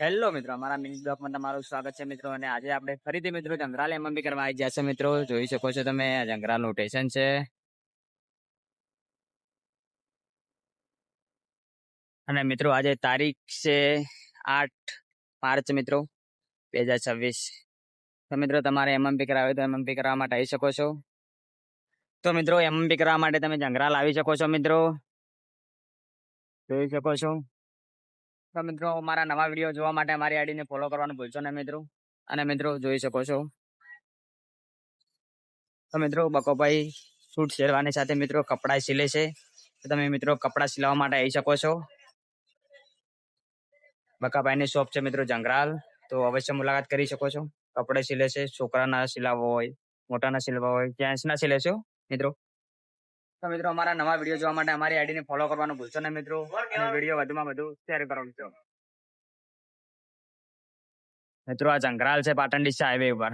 Hello મિત્રો, અમારા mini બ્લોગમાં તમારું સ્વાગત છે મિત્રો. અને આજે આપણે ફરીથી મિત્રો જંગરાલ એમએમબી કરવા આવી ગયા છે મિત્રો. જોઈ શકો છો તમે, આ જંગરાલનું સ્ટેશન છે. અને મિત્રો આજે તારીખ છે 8 માર્ચ મિત્રો 2026. તો મિત્રો તમારે એમએમબી કરાવે તો એમએમબી કરવા માટે આવી શકો છો. તો મિત્રો એમએમબી કરવા માટે તમે જંગરાલ આવી શકો છો મિત્રો. જોઈ શકો છો. તો મિત્રો મારા નવા વિડીયો જોવા માટે અમારી આઈડીને ફોલો કરવાનું ભૂલશો નહીં મિત્રો. અને મિત્રો જોઈ શકો છો. તો મિત્રો બકોભાઈ સૂટ શેરવાની સાથે મિત્રો કપડાં સિલે છે. તો તમે મિત્રો કપડાં સિલાવવા માટે આવી શકો છો. બકાભાઈની શોપ છે મિત્રો જંગરાલ. તો અવશ્ય મુલાકાત કરી શકો છો. કપડે સિલે છે, છોકરાના સિલાવવા હોય, મોટાના સિલાવવા હોય, જેન્ટ્સના સિલે છે મિત્રો. તો મિત્રો અમારા નવા વિડીયો જોવા માટે અમારી આઈડીને ફોલો કરવાનું ભૂલશો નહીં મિત્રો. અને વિડીયો વધુમાં વધુ શેર કરો મિત્રો. મિત્રો આ જંગરાલ છે પાટણ ડીસા હાઈવે ઉપર.